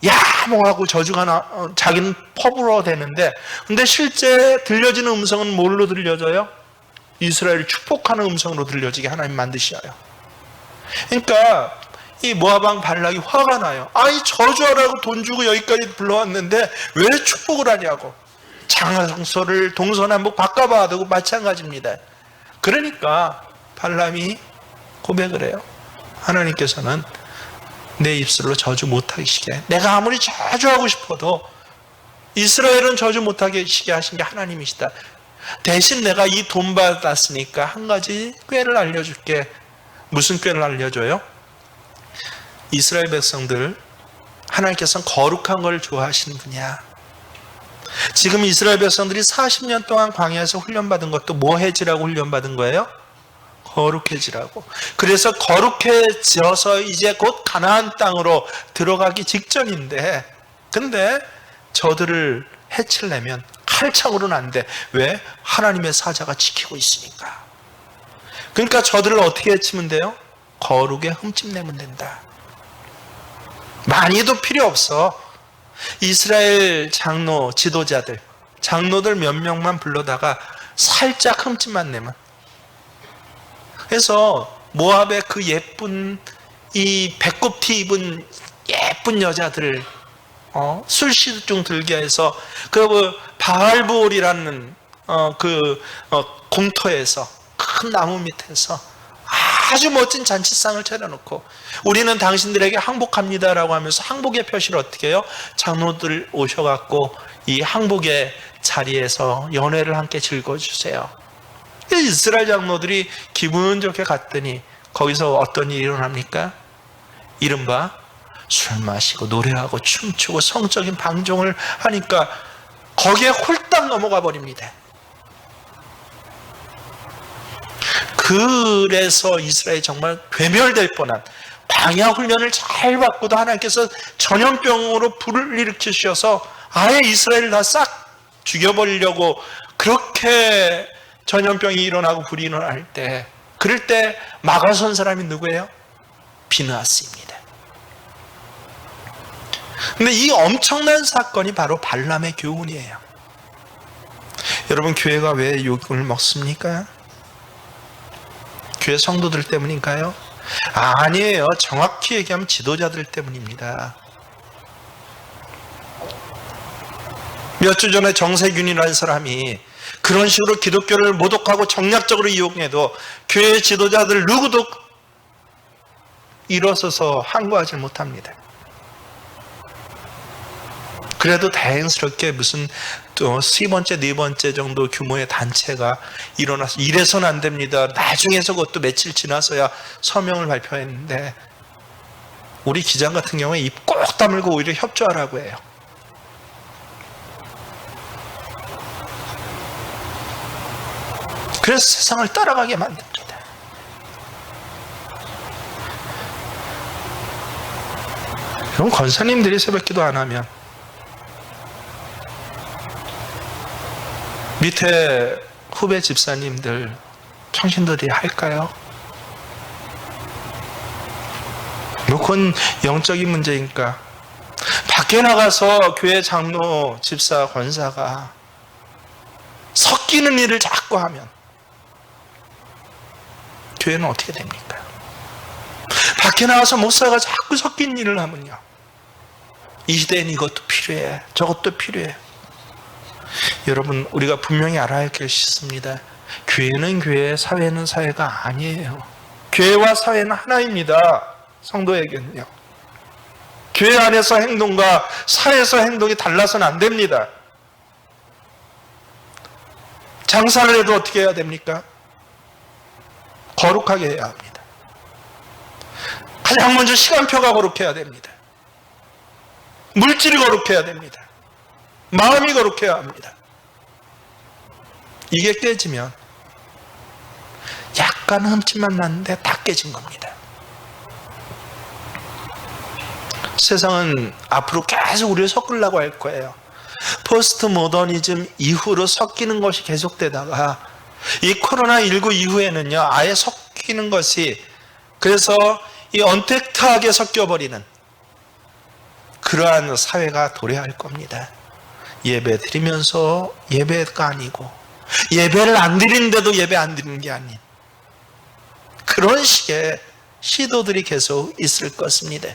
야몽하고 저주가 자기는 퍼부어 되는데, 근데 실제 들려지는 음성은 뭘로 들려져요? 이스라엘을 축복하는 음성으로 들려지게 하나님 만드셔요. 그러니까 이 모압 왕 발락이 화가 나요. 아이 저주하라고 돈 주고 여기까지 불러왔는데 왜 축복을 하냐고. 장소를 동서남북 바꿔봐야 되고 마찬가지입니다. 그러니까 발람이 고백을 해요. 하나님께서는 내 입술로 저주 못하시게, 내가 아무리 저주하고 싶어도 이스라엘은 저주 못하게 하신 게 하나님이시다. 대신 내가 이 돈 받았으니까 한 가지 꾀를 알려줄게. 무슨 꾀를 알려줘요? 이스라엘 백성들, 하나님께서는 거룩한 걸 좋아하시는 분이야. 지금 이스라엘 백성들이 40년 동안 광야에서 훈련받은 것도 뭐 해지라고 훈련받은 거예요? 거룩해지라고. 그래서 거룩해져서 이제 곧 가나안 땅으로 들어가기 직전인데, 근데 저들을 해치려면 칼창으로는 안 돼. 왜? 하나님의 사자가 지키고 있으니까. 그러니까 저들을 어떻게 해치면 돼요? 거룩에 흠집내면 된다. 많이도 필요 없어. 이스라엘 장로 지도자들, 장로들 몇 명만 불러다가 살짝 흠집만 내면. 그래서 모압의 그 예쁜 이 배꼽티 입은 예쁜 여자들을 술시중 들게 해서 그 바알부올이라는 공터에서 큰 나무 밑에서 아주 멋진 잔치상을 차려놓고 우리는 당신들에게 항복합니다라고 하면서 항복의 표시를 어떻게 해요? 장로들 오셔갖고 이 항복의 자리에서 연회를 함께 즐거워주세요. 이스라엘 장로들이 기분 좋게 갔더니 거기서 어떤 일이 일어납니까? 이른바 술 마시고 노래하고 춤추고 성적인 방종을 하니까 거기에 홀딱 넘어가 버립니다. 그래서 이스라엘이 정말 괴멸될 뻔한, 광야 훈련을 잘 받고도 하나님께서 전염병으로 불을 일으키셔서 아예 이스라엘을 다 싹 죽여버리려고 그렇게 전염병이 일어나고 불이 일어날 때, 그럴 때 막아선 사람이 누구예요? 비느하스입니다. 근데 이 엄청난 사건이 바로 발람의 교훈이에요. 여러분, 교회가 왜 욕을 먹습니까? 교회 성도들 때문인가요? 아니에요. 정확히 얘기하면 지도자들 때문입니다. 몇 주 전에 정세균이라는 사람이 그런 식으로 기독교를 모독하고 정략적으로 이용해도 교회 지도자들 누구도 일어서서 항거하지 못합니다. 그래도 다행스럽게 무슨 또 3번째, 4번째 정도 규모의 단체가 일어나서 이래서는 안 됩니다. 나중에서 그것도 며칠 지나서야 서명을 발표했는데, 우리 기장 같은 경우에 입 꼭 다물고 오히려 협조하라고 해요. 그래서 세상을 따라가게 만듭니다. 그럼 권사님들이 새벽기도 안 하면 밑에 후배 집사님들, 청신들이 할까요? 그건 영적인 문제니까. 밖에 나가서 교회 장로, 집사, 권사가 섞이는 일을 자꾸 하면 교회는 어떻게 됩니까? 밖에 나가서 목사가 자꾸 섞인 일을 하면요, 이 시대엔 이것도 필요해, 저것도 필요해. 여러분, 우리가 분명히 알아야 할 것이 있습니다. 교회는 교회, 사회는 사회가 아니에요. 교회와 사회는 하나입니다. 성도에게는요. 교회 안에서 행동과 사회에서 행동이 달라서는 안 됩니다. 장사를 해도 어떻게 해야 됩니까? 거룩하게 해야 합니다. 가장 먼저 시간표가 거룩해야 됩니다. 물질이 거룩해야 됩니다. 마음이 거룩해야 합니다. 이게 깨지면 약간 흠집만 났는데 다 깨진 겁니다. 세상은 앞으로 계속 우리를 섞으려고 할 거예요. 포스트 모더니즘 이후로 섞이는 것이 계속되다가 이 코로나19 이후에는요, 아예 섞이는 것이, 그래서 이 언택트하게 섞여버리는 그러한 사회가 도래할 겁니다. 예배 드리면서 예배가 아니고, 예배를 안 드리는데도 예배 안 드리는 게 아닌 그런 식의 시도들이 계속 있을 것입니다.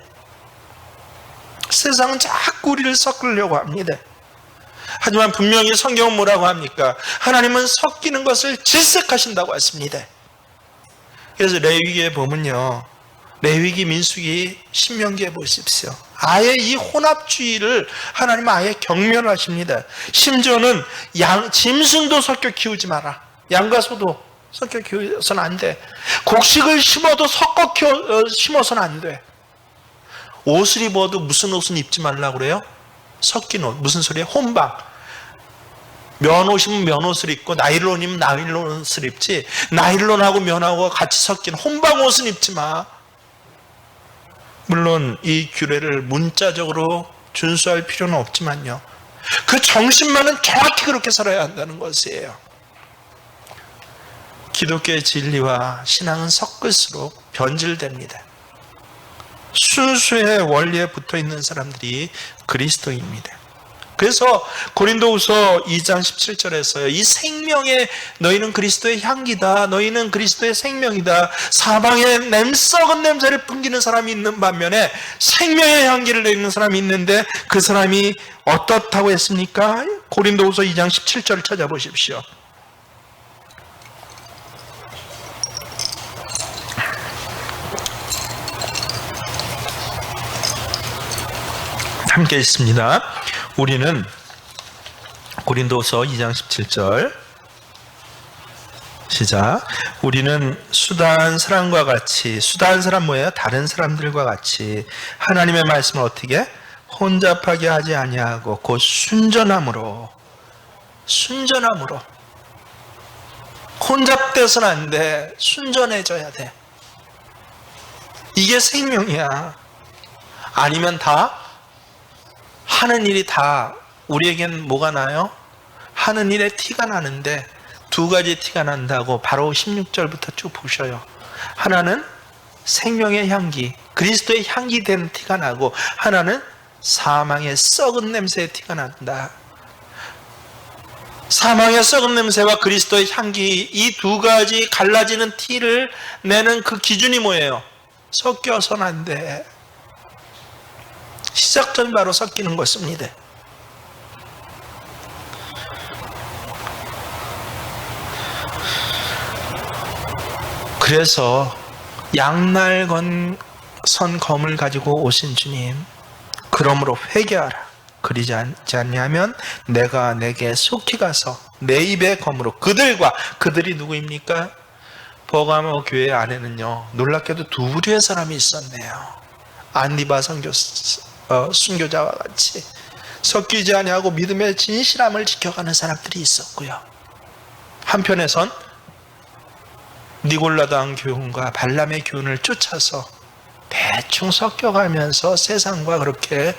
세상은 자꾸 우리를 섞으려고 합니다. 하지만 분명히 성경은 뭐라고 합니까? 하나님은 섞이는 것을 질색하신다고 했습니다. 그래서 레위기에 보면요, 레위기, 민수기, 신명기에 보십시오. 아예 이 혼합주의를 하나님은 아예 경멸하십니다. 심지어는 짐승도 섞여 키우지 마라. 양과 소도 섞여 키워서는 안 돼. 곡식을 심어도 섞어 심어서는 안 돼. 옷을 입어도 무슨 옷은 입지 말라고 그래요? 섞인 옷. 무슨 소리예요? 혼방. 면옷이면 면옷을 입고 나일론이면 나일론 옷을 입지, 나일론하고 면하고 같이 섞인 혼방 옷은 입지 마. 물론 이 규례를 문자적으로 준수할 필요는 없지만요, 그 정신만은 정확히 그렇게 살아야 한다는 것이에요. 기독교의 진리와 신앙은 섞을수록 변질됩니다. 순수의 원리에 붙어있는 사람들이 그리스도입니다. 그래서 고린도후서 2장 17절에서요, 이 생명의, 너희는 그리스도의 향기다, 너희는 그리스도의 생명이다, 사방에 썩은 냄새를 풍기는 사람이 있는 반면에 생명의 향기를 내는 사람이 있는데 그 사람이 어떻다고 했습니까? 고린도후서 2장 17절을 찾아보십시오. 함께 있습니다. 우리는 고린도서 2장 17절 시작. 우리는 수다한 사람과 같이, 수다한 사람 뭐예요? 다른 사람들과 같이 하나님의 말씀을 어떻게? 혼잡하게 하지 아니하고 곧 순전함으로 혼잡돼서는 안 돼. 순전해져야 돼. 이게 생명이야. 아니면 다 하는 일이 다 우리에겐 뭐가 나요? 하는 일에 티가 나는데 두 가지 티가 난다고 바로 16절부터 쭉 보셔요. 하나는 생명의 향기, 그리스도의 향기 되는 티가 나고, 하나는 사망의 썩은 냄새의 티가 난다. 사망의 썩은 냄새와 그리스도의 향기, 이 두 가지 갈라지는 티를 내는 그 기준이 뭐예요? 섞여서는 안 돼. 시작점이 바로 섞이는 것입니다. 그래서 양날 선 검을 가지고 오신 주님, 그러므로 회개하라. 그러지 않냐면 내가 내게 속히 가서 내 입의 검으로 그들이 누구입니까? 버가모 교회 안에는요, 놀랍게도 두 부류의 사람이 있었네요. 안디바 순교자와 같이 섞이지 아니하고 믿음의 진실함을 지켜가는 사람들이 있었고요, 한편에선 니골라당 교훈과 발람의 교훈을 쫓아서 대충 섞여가면서 세상과 그렇게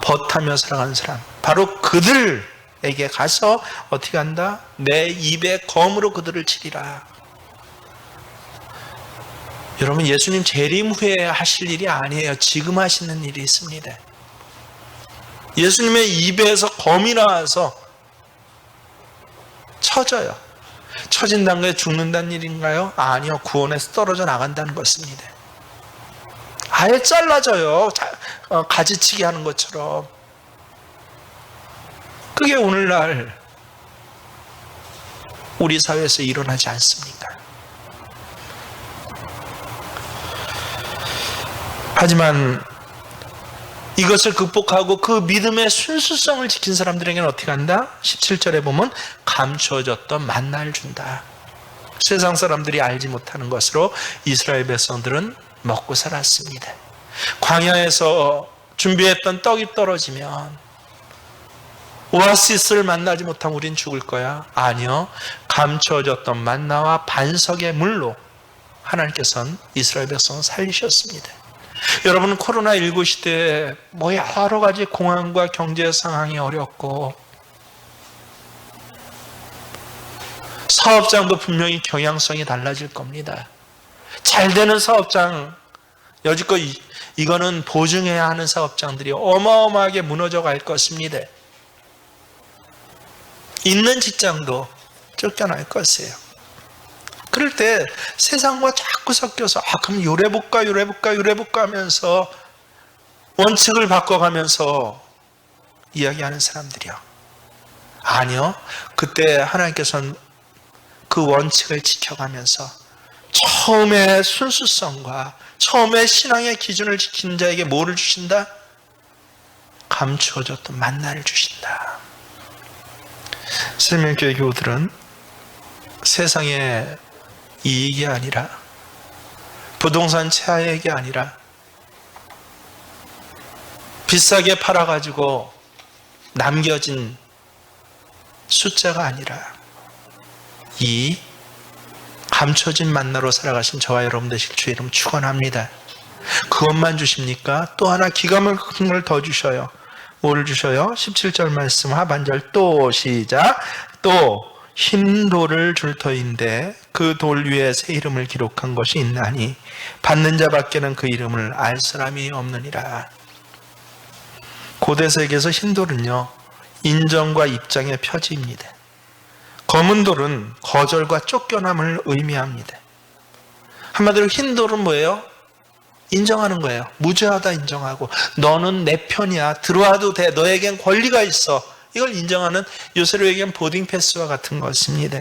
벗하며 살아가는 사람, 바로 그들에게 가서 어떻게 한다? 내 입에 검으로 그들을 치리라. 여러분, 예수님 재림 후에 하실 일이 아니에요. 지금 하시는 일이 있습니다. 예수님의 입에서 검이 나와서 쳐져요. 쳐진다는 게 죽는다는 일인가요? 아니요. 구원에서 떨어져 나간다는 것입니다. 아예 잘라져요. 가지치기 하는 것처럼. 그게 오늘날 우리 사회에서 일어나지 않습니까? 하지만 이것을 극복하고 그 믿음의 순수성을 지킨 사람들에게는 어떻게 한다? 17절에 보면 감추어졌던 만나를 준다. 세상 사람들이 알지 못하는 것으로 이스라엘 백성들은 먹고 살았습니다. 광야에서 준비했던 떡이 떨어지면 오아시스를 만나지 못하면 우린 죽을 거야. 아니요. 감추어졌던 만나와 반석의 물로 하나님께서는 이스라엘 백성을 살리셨습니다. 여러분, 코로나19 시대에 여러 가지 공항과 경제 상황이 어렵고 사업장도 분명히 경향성이 달라질 겁니다. 잘 되는 사업장, 여지껏 이거는 보증해야 하는 사업장들이 어마어마하게 무너져 갈 것입니다. 있는 직장도 쫓겨날 것이에요. 그럴 때 세상과 자꾸 섞여서 그럼 요래볼까 하면서 원칙을 바꿔가면서 이야기하는 사람들이요. 아니요. 그때 하나님께서는 그 원칙을 지켜가면서 처음에 순수성과 처음에 신앙의 기준을 지킨 자에게 뭐를 주신다? 감추어졌던 만나를 주신다. 생명교회 교우들은 세상의 이익이 아니라, 부동산 최하액이 아니라, 비싸게 팔아가지고 남겨진 숫자가 아니라, 이 감춰진 만나로 살아가신 저와 여러분 되실 주의 이름 축원합니다. 그것만 주십니까? 또 하나 기가 막힌 걸 더 주셔요. 뭐를 주셔요? 17절 말씀 하반절 또 시작. 또 흰 돌을 줄 터인데 그 돌 위에 새 이름을 기록한 것이 있나니 받는 자밖에는 그 이름을 알 사람이 없느니라. 고대 세계에서 흰 돌은요, 인정과 입장의 표지입니다. 검은 돌은 거절과 쫓겨남을 의미합니다. 한마디로 흰 돌은 뭐예요? 인정하는 거예요. 무죄하다 인정하고, 너는 내 편이야, 들어와도 돼, 너에겐 권리가 있어, 이걸 인정하는, 요새로 얘기하면 보딩 패스와 같은 것입니다.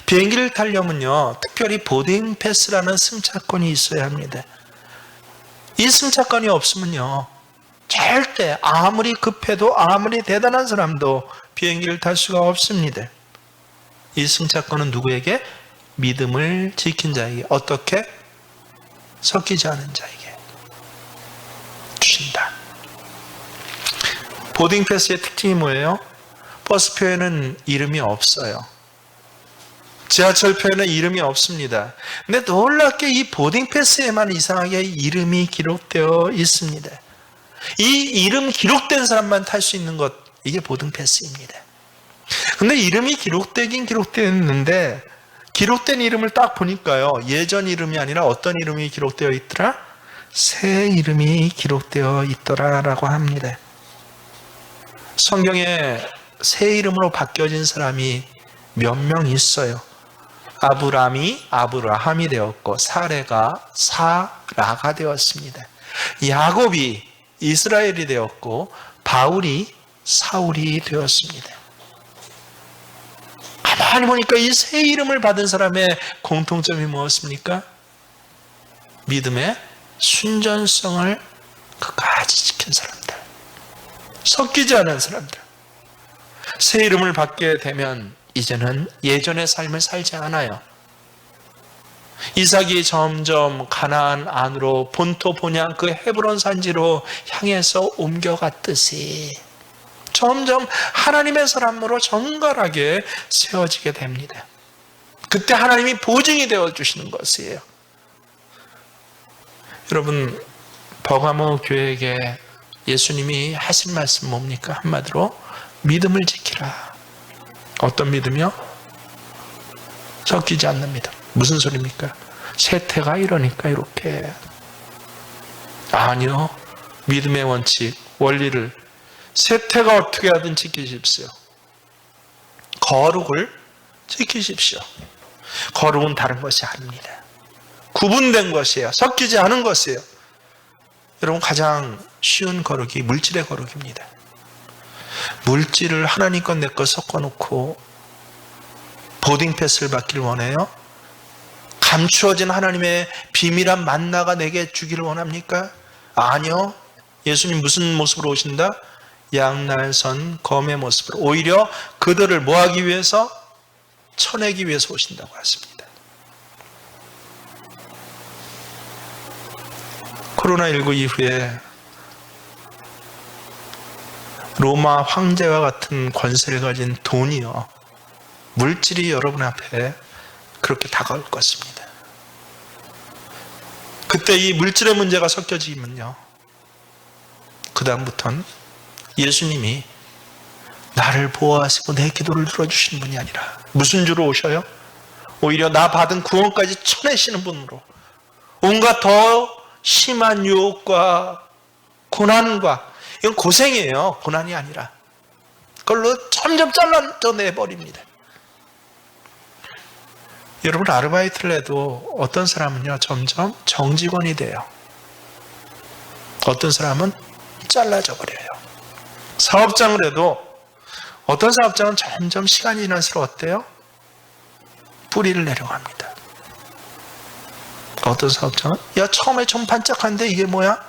비행기를 타려면요, 특별히 보딩 패스라는 승차권이 있어야 합니다. 이 승차권이 없으면요, 절대 아무리 급해도 아무리 대단한 사람도 비행기를 탈 수가 없습니다. 이 승차권은 누구에게? 믿음을 지킨 자에게. 어떻게? 섞이지 않은 자에게 주신다. 보딩 패스의 특징이 뭐예요? 버스표에는 이름이 없어요. 지하철표에는 이름이 없습니다. 근데 놀랍게 이 보딩 패스에만 이상하게 이름이 기록되어 있습니다. 이 이름 기록된 사람만 탈 수 있는 것, 이게 보딩 패스입니다. 근데 이름이 기록되긴 기록되었는데, 기록된 이름을 딱 보니까요, 예전 이름이 아니라 어떤 이름이 기록되어 있더라? 새 이름이 기록되어 있더라라고 합니다. 성경에 새 이름으로 바뀌어진 사람이 몇 명 있어요. 아브람이 아브라함이 되었고, 사레가 사라가 되었습니다. 야곱이 이스라엘이 되었고, 바울이 사울이 되었습니다. 가만히 보니까 이 새 이름을 받은 사람의 공통점이 무엇입니까? 믿음의 순전성을 끝까지 지킨 사람들, 섞이지 않은 사람들. 새 이름을 받게 되면 이제는 예전의 삶을 살지 않아요. 이삭이 점점 가나안 안으로 본토 본향 그 헤브론 산지로 향해서 옮겨갔듯이 점점 하나님의 사람으로 정갈하게 세워지게 됩니다. 그때 하나님이 보증이 되어주시는 것이에요. 여러분, 버가모 교회에게 예수님이 하신 말씀 뭡니까? 한마디로 믿음을 지키라. 어떤 믿음이요? 섞이지 않는 믿음. 무슨 소리입니까? 세태가 이러니까 이렇게. 아니요. 믿음의 원칙, 원리를 세태가 어떻게 하든 지키십시오. 거룩을 지키십시오. 거룩은 다른 것이 아닙니다. 구분된 것이에요. 섞이지 않은 것이에요. 여러분, 가장 쉬운 거룩이 물질의 거룩입니다. 물질을 하나님 것 내 것 섞어놓고 보딩 패스를 받기를 원해요? 감추어진 하나님의 비밀한 만나가 내게 주기를 원합니까? 아니요. 예수님 무슨 모습으로 오신다? 양날선 검의 모습으로, 오히려 그들을 뭐하기 위해서? 쳐내기 위해서 오신다고 하십니다. 코로나19 이후에 로마 황제와 같은 권세를 가진 돈이요, 물질이 여러분 앞에 그렇게 다가올 것입니다. 그때 이 물질의 문제가 섞여지면요, 그 다음부터는 예수님이 나를 보호하시고 내 기도를 들어주시는 분이 아니라 무슨 주로 오셔요? 오히려 나 받은 구원까지 쳐내시는 분으로, 온갖 더 심한 유혹과 고난과, 이건 고생이에요. 고난이 아니라. 그걸로 점점 잘라내버립니다. 여러분, 아르바이트를 해도 어떤 사람은요, 점점 정직원이 돼요. 어떤 사람은 잘라져 버려요. 사업장을 해도 어떤 사업장은 점점 시간이 지날수록 어때요? 뿌리를 내려갑니다. 어떤 사업장은 야 처음에 좀 반짝한데 이게 뭐야?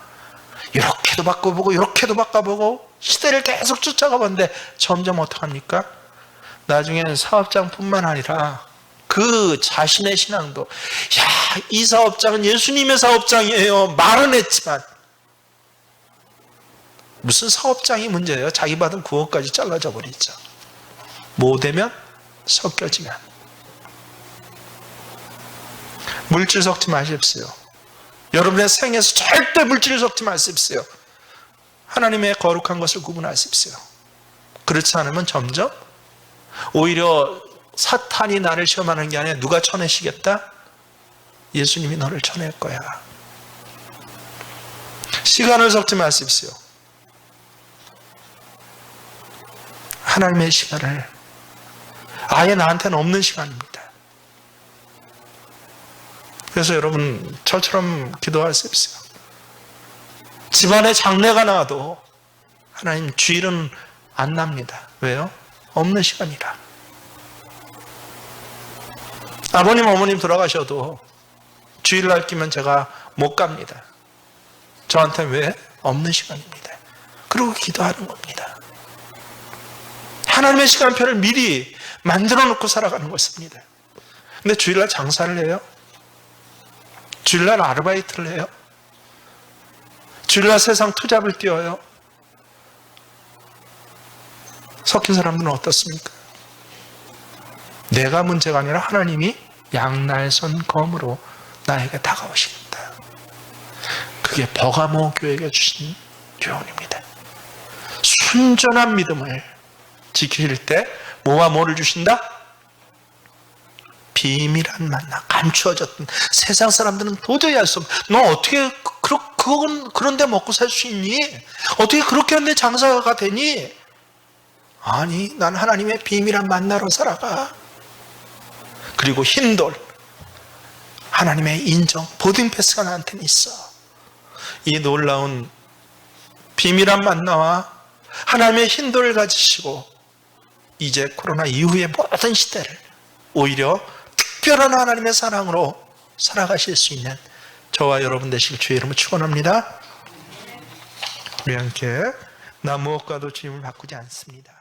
이렇게도 바꿔보고 이렇게도 바꿔보고 시대를 계속 쫓아가 봤는데 점점 어떡합니까? 나중에는 사업장뿐만 아니라 그 자신의 신앙도 야, 이 사업장은 예수님의 사업장이에요. 말은 했지만 무슨 사업장이 문제예요? 자기 받은 9억까지 잘라져 버리죠. 뭐 되면? 섞여지면. 물질 섞지 마십시오. 여러분의 생에서 절대 물질 섞지 마십시오. 하나님의 거룩한 것을 구분하십시오. 그렇지 않으면 점점 오히려 사탄이 나를 시험하는 게 아니라 누가 쳐내시겠다? 예수님이 너를 쳐낼 거야. 시간을 섞지 마십시오. 하나님의 시간을 아예 나한테는 없는 시간입니다. 그래서 여러분 저처럼 기도하십시오. 집안에 장례가 나와도 하나님 주일은 안 납니다. 왜요? 없는 시간이라. 아버님 어머님 돌아가셔도 주일날 끼면 제가 못 갑니다. 저한테 왜? 없는 시간입니다. 그리고 기도하는 겁니다. 하나님의 시간표를 미리 만들어 놓고 살아가는 것입니다. 근데 주일날 장사를 해요? 주일날 아르바이트를 해요? 주일날 세상 투잡을 뛰어요? 섞인 사람들은 어떻습니까? 내가 문제가 아니라 하나님이 양날선 검으로 나에게 다가오십니다. 그게 버가모 교회가 주신 교훈입니다. 순전한 믿음을 지킬 때 뭐와 뭐를 주신다? 비밀한 만나, 감추어졌던 세상 사람들은 도저히 알 수 없어. 너 어떻게 그런 데 먹고 살 수 있니? 어떻게 그렇게 하는데 장사가 되니? 아니, 난 하나님의 비밀한 만나로 살아가. 그리고 흰돌, 하나님의 인정, 보딩 패스가 나한테는 있어. 이 놀라운 비밀한 만나와 하나님의 흰돌을 가지시고 이제 코로나 이후의 모든 시대를 오히려 특별한 하나님의 사랑으로 살아가실 수 있는 저와 여러분 되시길 주의 이름으로 축원합니다. 우리 함께 나 무엇과도 주님을 바꾸지 않습니다.